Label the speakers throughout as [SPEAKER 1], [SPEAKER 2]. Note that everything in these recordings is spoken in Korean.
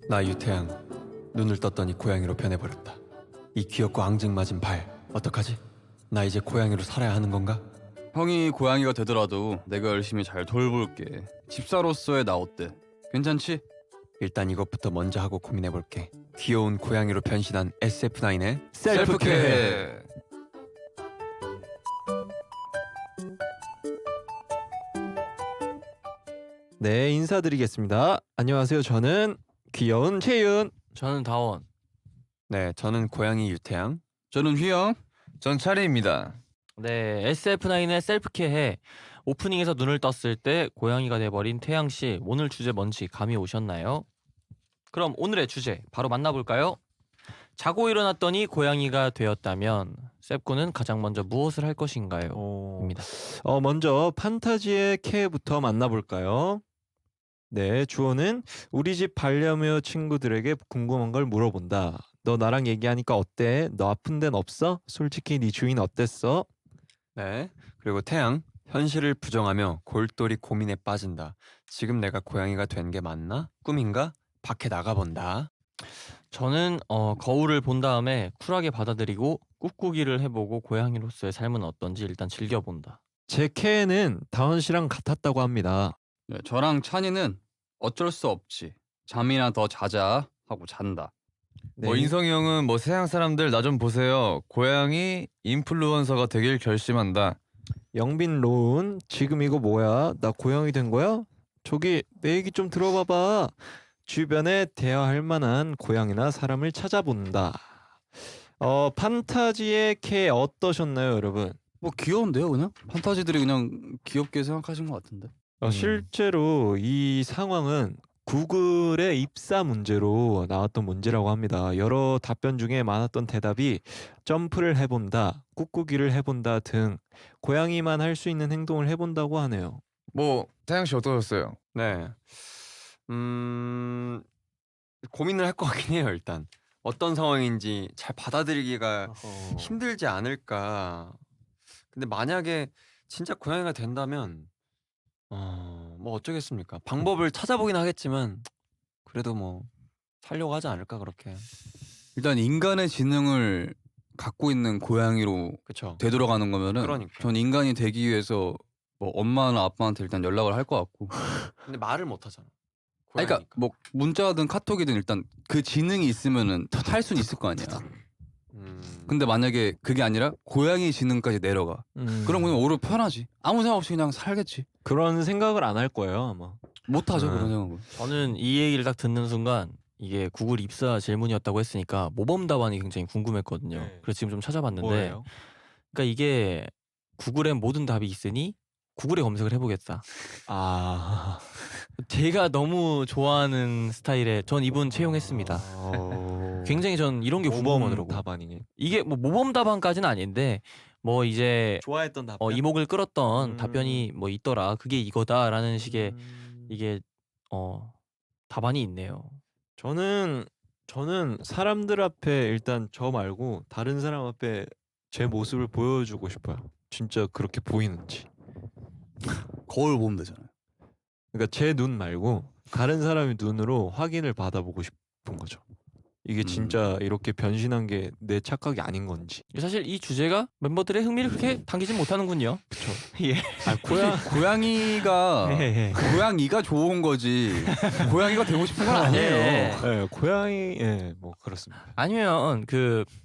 [SPEAKER 1] 나 유태양, 눈을 떴더니 고양이로 변해버렸다. 이 귀엽고 앙증맞은 발 어떡하지? 나 이제 고양이로 살아야 하는 건가?
[SPEAKER 2] 형이 고양이가 되더라도 내가 열심히 잘 돌볼게. 집사로서의 나 어때? 괜찮지?
[SPEAKER 1] 일단 이것부터 먼저 하고 고민해볼게. 귀여운 고양이로 변신한 SF9의
[SPEAKER 2] 셀프케어.
[SPEAKER 3] 네, 인사드리겠습니다. 안녕하세요. 저는 귀여운 채윤.
[SPEAKER 4] 저는 다원.
[SPEAKER 1] 네, 저는 고양이 유태양.
[SPEAKER 2] 저는 휘영.
[SPEAKER 5] 전 차례입니다.
[SPEAKER 4] 네, SF9의 셀프케어 오프닝에서 눈을 떴을 때 고양이가 돼버린 태양 씨, 오늘 주제 뭔지 감이 오셨나요? 그럼 오늘의 주제 바로 만나볼까요? 자고 일어났더니 고양이가 되었다면 셉군은 가장 먼저 무엇을 할 것인가요? 입니다.
[SPEAKER 3] 먼저 판타지의 캐부터 만나볼까요? 네, 주어는 우리 집 반려묘 친구들에게 궁금한 걸 물어본다. 너 나랑 얘기하니까 어때? 너 아픈 데는 없어? 솔직히 네 주인 어땠어?
[SPEAKER 1] 네, 그리고 태양. 현실을 부정하며 골똘히 고민에 빠진다. 지금 내가 고양이가 된 게 맞나? 꿈인가? 밖에 나가본다.
[SPEAKER 4] 저는 거울을 본 다음에 쿨하게 받아들이고 꾹꾹이를 해보고 고양이로서의 삶은 어떤지 일단 즐겨본다.
[SPEAKER 3] 제 캐는 다원 씨랑 같았다고 합니다.
[SPEAKER 2] 네, 저랑 찬이는 어쩔 수 없지. 잠이나 더 자자 하고 잔다.
[SPEAKER 3] 네,
[SPEAKER 5] 뭐 인성이 형은 뭐 세상 사람들 나 좀 보세요. 고양이 인플루언서가 되길 결심한다.
[SPEAKER 3] 영빈 로운 지금 이거 뭐야? 나 고양이 된 거야? 저기 내 얘기 좀 들어봐봐. 주변에 대화할 만한 고양이나 사람을 찾아본다. 판타지의 캐 어떠셨나요, 여러분?
[SPEAKER 2] 뭐 귀여운데요, 그냥? 판타지들이 그냥 귀엽게 생각하신 것 같은데.
[SPEAKER 3] 실제로 이 상황은 구글의 입사 문제로 나왔던 문제라고 합니다. 여러 답변 중에 많았던 대답이 점프를 해본다, 꾹꾹이를 해본다 등 고양이만 할 수 있는 행동을 해본다고 하네요.
[SPEAKER 5] 뭐 태양 씨 어떠셨어요?
[SPEAKER 1] 네, 고민을 할 것 같긴 해요. 일단 어떤 상황인지 잘 받아들이기가 힘들지 않을까. 근데 만약에 진짜 고양이가 된다면 뭐 어쩌겠습니까? 방법을 찾아보긴 하겠지만 그래도 뭐 살려고 하지 않을까 그렇게.
[SPEAKER 2] 일단 인간의 지능을 갖고 있는 고양이로
[SPEAKER 1] 그쵸.
[SPEAKER 2] 되돌아가는 거면은
[SPEAKER 1] 그러니까.
[SPEAKER 2] 전 인간이 되기 위해서 뭐 엄마나 아빠한테 일단 연락을 할 것 같고.
[SPEAKER 1] 근데 말을 못 하잖아.
[SPEAKER 2] 아니, 그러니까 뭐 문자든 카톡이든 일단 그 지능이 있으면은 할 수는 있을 거 아니야. 근데 만약에 그게 아니라 고양이 지능까지 내려가. 그럼 그냥 오히려 편하지. 아무 생각 없이 그냥 살겠지.
[SPEAKER 3] 그런 생각을 안 할 거예요, 아마.
[SPEAKER 2] 못하죠 그런 생각은.
[SPEAKER 4] 저는 이 얘기를 딱 듣는 순간 이게 구글 입사 질문이었다고 했으니까 모범 답안이 굉장히 궁금했거든요.
[SPEAKER 3] 네.
[SPEAKER 4] 그래서 지금 좀 찾아봤는데
[SPEAKER 3] 뭐예요?
[SPEAKER 4] 그러니까 이게 구글에 모든 답이 있으니 구글에 검색을 해보겠다.
[SPEAKER 3] 아,
[SPEAKER 4] 제가 너무 좋아하는 스타일의 전 이분 채용했습니다. 굉장히 전 이런 게
[SPEAKER 3] 모범
[SPEAKER 4] 궁금하더라고요.
[SPEAKER 3] 답안이네.
[SPEAKER 4] 이게 뭐 모범 답안까지는 아닌데 뭐 이제
[SPEAKER 3] 좋아했던 답변.
[SPEAKER 4] 이목을 끌었던
[SPEAKER 3] 음.
[SPEAKER 4] 답변이 뭐 있더라. 그게 이거다라는 식의 이게 답안이 있네요.
[SPEAKER 3] 저는 사람들 앞에 일단 저 말고 다른 사람 앞에 제 모습을 보여주고 싶어요. 진짜 그렇게 보이는지.
[SPEAKER 2] 거울 보면 되잖아요.
[SPEAKER 3] 그러니까 제 눈 말고 다른 사람의 눈으로 확인을 받아보고 싶은 거죠. 이게 진짜 이렇게 변신한 게 내 착각이 아닌 건지.
[SPEAKER 4] 사실 이 주제가 멤버들의 흥미를 그렇게 당기진 못하는군요.
[SPEAKER 3] 그쵸.
[SPEAKER 4] 예.
[SPEAKER 2] 고양이가
[SPEAKER 4] 네.
[SPEAKER 2] 고양이가 좋은 거지. 고양이가 되고 싶은 건 아니에요.
[SPEAKER 4] 네.
[SPEAKER 3] 예, 고양이 뭐 그렇습니다.
[SPEAKER 4] 아니면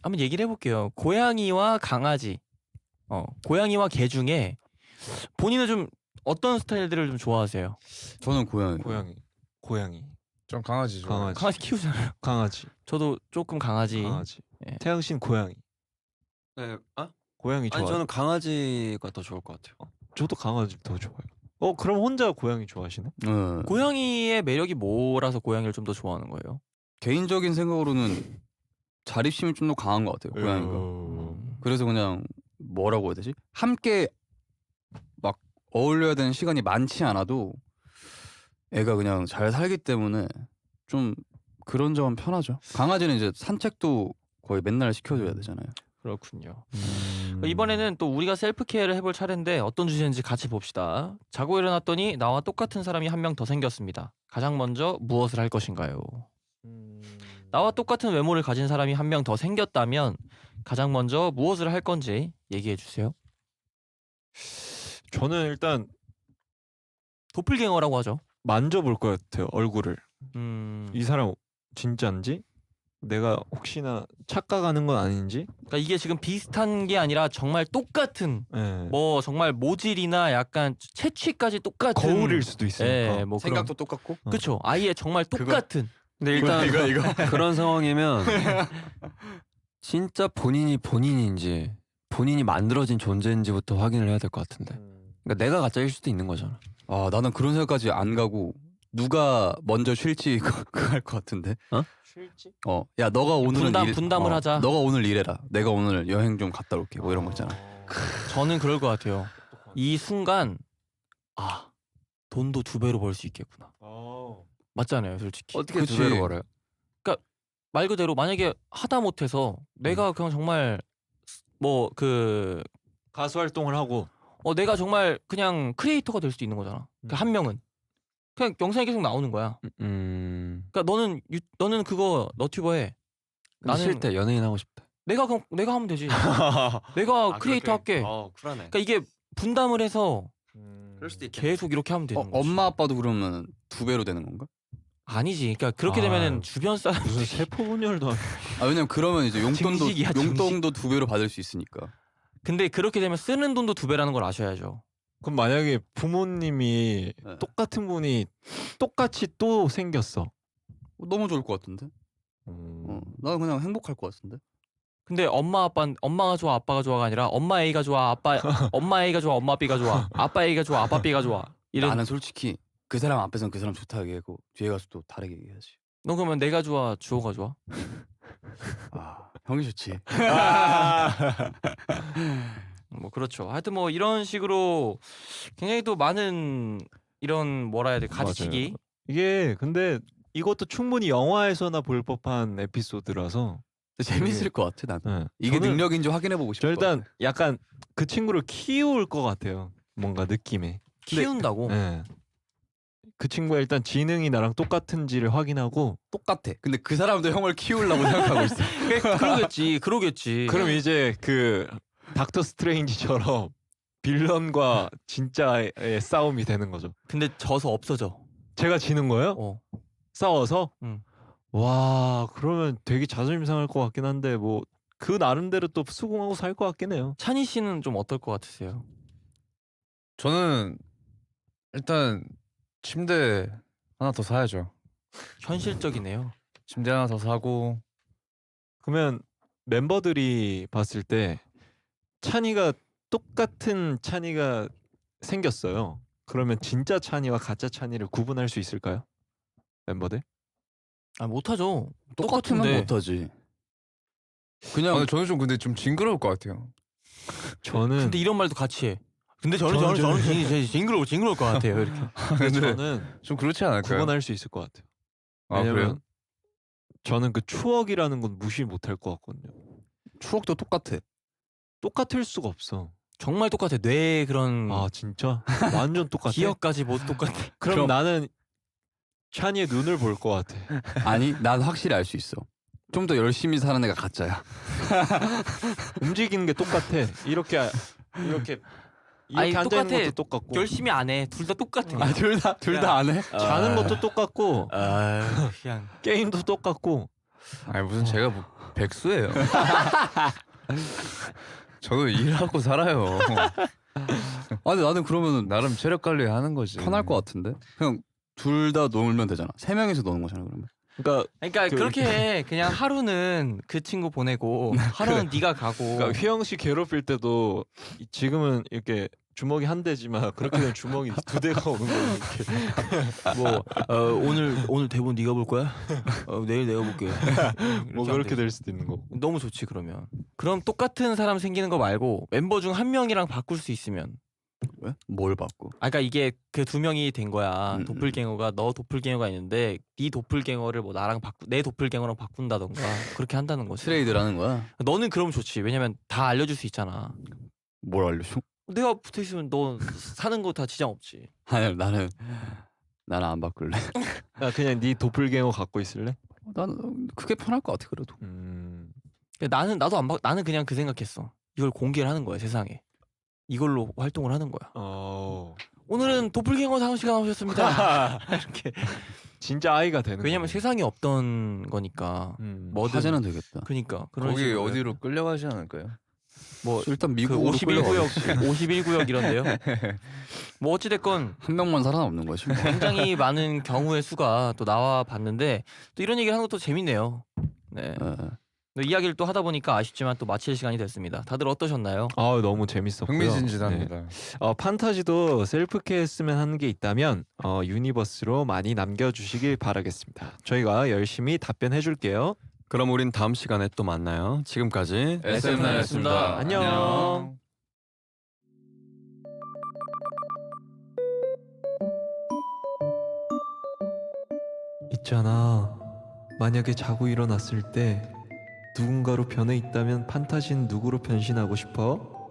[SPEAKER 4] 한번 얘기를 해볼게요. 고양이와 강아지, 고양이와 개 중에 본인은 좀 어떤 스타일들을 좀 좋아하세요?
[SPEAKER 2] 저는 고양이.
[SPEAKER 3] 고양이.
[SPEAKER 5] 좀 강아지 좋아.
[SPEAKER 3] 강아지.
[SPEAKER 4] 강아지 키우잖아요.
[SPEAKER 3] 강아지.
[SPEAKER 4] 저도 조금 강아지. 예.
[SPEAKER 3] 태양 씨는 고양이.
[SPEAKER 1] 네,
[SPEAKER 3] 고양이 좋아.
[SPEAKER 1] 아니 저는 강아지가 더 좋을 것 같아요.
[SPEAKER 3] 저도 강아지 더 좋아요. 그럼 혼자 고양이 좋아하시네?
[SPEAKER 4] 고양이의 매력이 뭐라서 고양이를 좀 더 좋아하는 거예요?
[SPEAKER 2] 개인적인 생각으로는 자립심이 좀 더 강한 것 같아요. 고양이가. 그래서 그냥 뭐라고 해야 되지? 함께 막 어울려야 되는 시간이 많지 않아도 애가 그냥 잘 살기 때문에 좀 그런 점은 편하죠. 강아지는 이제 산책도 거의 맨날 시켜줘야 되잖아요.
[SPEAKER 4] 그렇군요. 이번에는 또 우리가 셀프 케어를 해볼 차례인데 어떤 주제인지 같이 봅시다. 자고 일어났더니 나와 똑같은 사람이 한 명 더 생겼습니다. 가장 먼저 무엇을 할 것인가요? 나와 똑같은 외모를 가진 사람이 한 명 더 생겼다면 가장 먼저 무엇을 할 건지 얘기해 주세요.
[SPEAKER 3] 저는 일단
[SPEAKER 4] 도플갱어라고 하죠.
[SPEAKER 3] 만져볼 것 같아요. 얼굴을. 이 사람 진짜인지, 내가 혹시나 착각하는 건 아닌지.
[SPEAKER 4] 그러니까 이게 지금 비슷한 게 아니라 정말 똑같은
[SPEAKER 3] 예.
[SPEAKER 4] 뭐 정말 모질이나 약간 채취까지 똑같은
[SPEAKER 3] 거울일 수도 있으니까.
[SPEAKER 4] 예, 뭐
[SPEAKER 2] 생각도 똑같고.
[SPEAKER 4] 그렇죠. 아예 정말 똑같은.
[SPEAKER 1] 근데 일단 그런 상황이면 진짜 본인인지 본인이 만들어진 존재인지부터 확인을 해야 될 것 같은데. 그러니까 내가 가짜일 수도 있는 거잖아.
[SPEAKER 2] 아 나는 그런 생각까지 안 가고 누가 먼저 쉴지 그거 할 것 같은데.
[SPEAKER 3] 쉴지?
[SPEAKER 2] 야 너가 오늘은
[SPEAKER 4] 분담을 하자.
[SPEAKER 2] 너가 오늘 일해라. 내가 오늘 여행 좀 갔다 올게. 뭐 이런 거 있잖아.
[SPEAKER 4] 저는 그럴 것 같아요. 이 순간 아 돈도 2배로 벌 수 있겠구나. 맞잖아요, 솔직히.
[SPEAKER 1] 어떻게
[SPEAKER 2] 그치.
[SPEAKER 1] 2배로 벌어요?
[SPEAKER 4] 말 그대로 만약에 하다 못해서 내가 그냥 정말 뭐 그
[SPEAKER 3] 가수 활동을 하고.
[SPEAKER 4] 내가 정말 그냥 크리에이터가 될 수도 있는 거잖아. 그러니까 한 명은 그냥 영상이 계속 나오는 거야. 그러니까 너는 그거 너튜버 해.
[SPEAKER 1] 나는 싫대. 연예인 하고 싶다.
[SPEAKER 4] 내가 하면 되지. 내가 크리에이터 할게.
[SPEAKER 1] 쿨하네.
[SPEAKER 4] 그러니까 이게 분담을 해서
[SPEAKER 1] 그럴 수도 있겠네.
[SPEAKER 4] 계속 이렇게 하면 되는 거지.
[SPEAKER 2] 엄마 아빠도 그러면 2배로 되는 건가?
[SPEAKER 4] 아니지. 그러니까 그렇게 되면은 주변 사람
[SPEAKER 3] 무슨 세포 분열도 아니고.
[SPEAKER 2] 왜냐면 그러면 이제 용돈도
[SPEAKER 4] 증식이야,
[SPEAKER 2] 용돈도 2배로 받을 수 있으니까.
[SPEAKER 4] 근데 그렇게 되면 쓰는 돈도 2배라는 걸 아셔야죠.
[SPEAKER 3] 그럼 만약에 부모님이
[SPEAKER 2] 네.
[SPEAKER 3] 똑같은 분이 똑같이 또 생겼어.
[SPEAKER 2] 너무 좋을 것 같은데. 나 그냥 행복할 것 같은데.
[SPEAKER 4] 근데 엄마가 좋아 아빠가 좋아가 아니라 엄마 A가 좋아 엄마 A가 좋아 엄마 B가 좋아 아빠 A가 좋아 아빠 B가 좋아 이런.
[SPEAKER 2] 나는 솔직히 그 사람 앞에서는 그 사람 좋다 얘기하고 뒤에 가서 또 다르게 얘기하지.
[SPEAKER 4] 너 그러면 내가 좋아 주호가 좋아?
[SPEAKER 2] 형이 좋지.
[SPEAKER 4] 뭐 그렇죠. 하여튼 뭐 이런 식으로 굉장히 또 많은 이런 뭐라 해야 돼 가지치기.
[SPEAKER 3] 이게 근데 이것도 충분히 영화에서나 볼 법한 에피소드라서.
[SPEAKER 2] 재밌을 것 같아 나는.
[SPEAKER 3] 네.
[SPEAKER 2] 이게
[SPEAKER 3] 저는-
[SPEAKER 2] 능력인지 확인해보고 싶어.
[SPEAKER 3] 저 일단 약간 그 친구를 키울 것 같아요. 뭔가 느낌에.
[SPEAKER 4] 키운다고.
[SPEAKER 3] 네. 그 친구가 일단 지능이 나랑 똑같은지를 확인하고.
[SPEAKER 2] 똑같아. 근데 그 사람도 형을 키우려고 생각하고 있어.
[SPEAKER 4] 그러겠지.
[SPEAKER 3] 그럼 이제 그 닥터 스트레인지처럼 빌런과 진짜의 싸움이 되는 거죠.
[SPEAKER 4] 근데 져서 없어져.
[SPEAKER 3] 제가 지는 거예요?
[SPEAKER 4] 어.
[SPEAKER 3] 싸워서?
[SPEAKER 4] 응.
[SPEAKER 3] 와 그러면 되게 자존심 상할 것 같긴 한데 뭐 그 나름대로 또 수긍하고 살 것 같긴 해요.
[SPEAKER 4] 찬희 씨는 좀 어떨 것 같으세요?
[SPEAKER 5] 저는 일단 침대 하나 더 사야죠.
[SPEAKER 4] 현실적이네요.
[SPEAKER 5] 침대 하나 더 사고.
[SPEAKER 3] 그러면 멤버들이 봤을 때 찬이가 똑같은 찬이가 생겼어요. 그러면 진짜 찬이와 가짜 찬이를 구분할 수 있을까요? 멤버들?
[SPEAKER 4] 아 못하죠.
[SPEAKER 2] 똑같으면
[SPEAKER 4] 똑같은데.
[SPEAKER 2] 못하지. 그냥
[SPEAKER 5] 근데 저는 좀 근데 좀 징그러울 것 같아요.
[SPEAKER 3] 저는
[SPEAKER 4] 근데 이런 말도 같이 해. 근데 저는
[SPEAKER 3] 저는
[SPEAKER 4] 징그러울 것 같아요. 이렇게.
[SPEAKER 5] 근데
[SPEAKER 3] 저는
[SPEAKER 5] 좀 그렇지 않을까요?
[SPEAKER 3] 구분할 수 있을 것 같아요.
[SPEAKER 5] 아 그래요?
[SPEAKER 3] 왜냐면 저는 그 추억이라는 건 무시 못할 것 같거든요.
[SPEAKER 2] 추억도 똑같아.
[SPEAKER 3] 똑같을 수가 없어.
[SPEAKER 4] 정말 똑같아. 뇌 그런
[SPEAKER 3] 아 진짜 완전 똑같아.
[SPEAKER 4] 기억까지 모두 똑같아.
[SPEAKER 3] 그럼 나는 찬이의 눈을 볼 것 같아.
[SPEAKER 2] 아니 난 확실히 알 수 있어. 좀 더 열심히 사는 애가 가짜야.
[SPEAKER 3] 움직이는 게 똑같아. 이렇게
[SPEAKER 4] 아니,
[SPEAKER 3] 앉아 있는
[SPEAKER 4] 똑같아.
[SPEAKER 3] 것도 똑같고
[SPEAKER 4] 열심히 안 해. 둘 다 똑같아.
[SPEAKER 2] 둘 다 안 해?
[SPEAKER 3] 자는 것도 똑같고
[SPEAKER 4] 그냥
[SPEAKER 3] 게임도 똑같고.
[SPEAKER 5] 아니 무슨 제가 뭐 백수예요. 저도 일하고 살아요.
[SPEAKER 2] 아니 나는 그러면은
[SPEAKER 5] 나름 체력 관리하는 거지.
[SPEAKER 2] 편할 것 같은데. 그냥 둘 다 놀면 되잖아. 3명이서 노는 거잖아 그러면.
[SPEAKER 3] 그러니까
[SPEAKER 4] 그렇게 해. 그냥 하루는 그 친구 보내고 하루는 네가 가고.
[SPEAKER 3] 그러니까 휘영 씨 괴롭힐 때도 지금은 이렇게 주먹이 한 대지만 그렇게 되면 주먹이 2대가 오는 거예요. 이렇게.
[SPEAKER 4] 오늘 대본 네가 볼 거야? 내일 내가 볼게.
[SPEAKER 3] 뭐 그렇게 될 수도 있는 거고.
[SPEAKER 4] 너무 좋지 그러면. 그럼 똑같은 사람 생기는 거 말고 멤버 중 한 명이랑 바꿀 수 있으면
[SPEAKER 2] 왜? 뭘 받고?
[SPEAKER 4] 아 그러니까 이게 그 두 명이 된 거야.
[SPEAKER 2] 음,
[SPEAKER 4] 도플갱어가 너 도플갱어가 있는데 네 도플갱어를 뭐 나랑 내 도플갱어랑 바꾼다던가 그렇게 한다는 거지.
[SPEAKER 2] 트레이드라는 거야?
[SPEAKER 4] 너는 그러면 좋지. 왜냐면 다 알려줄 수 있잖아.
[SPEAKER 2] 뭘 알려줘?
[SPEAKER 4] 내가 붙어 있으면 너 사는 거 다 지장 없지.
[SPEAKER 2] 아니 나는 안 바꿀래.
[SPEAKER 3] 야, 그냥 네 도플갱어 갖고 있을래?
[SPEAKER 2] 나는 그게 편할 것 같아 그래도.
[SPEAKER 4] 나도 나는 그냥 그 생각했어. 이걸 공개를 하는 거야 세상에. 이걸로 활동을 하는 거야. 오늘은 도플갱어 상훈 씨가 나오셨습니다. 이렇게.
[SPEAKER 3] 진짜 아이가 되는.
[SPEAKER 4] 왜냐면
[SPEAKER 3] 거네.
[SPEAKER 4] 세상에 없던 거니까. 뭐든.
[SPEAKER 2] 화제는 되겠다.
[SPEAKER 4] 그러니까 그런
[SPEAKER 5] 거기
[SPEAKER 4] 식으로
[SPEAKER 5] 어디로 끌려가지 않을까요?
[SPEAKER 4] 뭐
[SPEAKER 2] 일단
[SPEAKER 4] 그
[SPEAKER 2] 미국으로
[SPEAKER 4] 51구역,
[SPEAKER 2] 끌려가겠지.
[SPEAKER 4] 51구역 이런데요. 뭐 어찌 됐건
[SPEAKER 2] 한 명만 살아남는 거지. 뭐.
[SPEAKER 4] 굉장히 많은 경우의 수가 또 나와 봤는데 또 이런 얘기를 하는 것도 재밌네요. 네. 또 이야기를 또 하다 보니까 아쉽지만 또 마칠 시간이 됐습니다. 다들 어떠셨나요?
[SPEAKER 3] 아 너무 재밌었고요.
[SPEAKER 5] 흥미진진합니다.
[SPEAKER 3] 네. 판타지도 셀프케어 했으면 하는 게 있다면 유니버스로 많이 남겨주시길 바라겠습니다. 저희가 열심히 답변해줄게요.
[SPEAKER 1] 그럼 우린 다음 시간에 또 만나요. 지금까지
[SPEAKER 4] SM나였습니다.
[SPEAKER 3] 안녕. 있잖아. 만약에 자고 일어났을 때 누군가로 변해 있다면 판타지는 누구로 변신하고 싶어?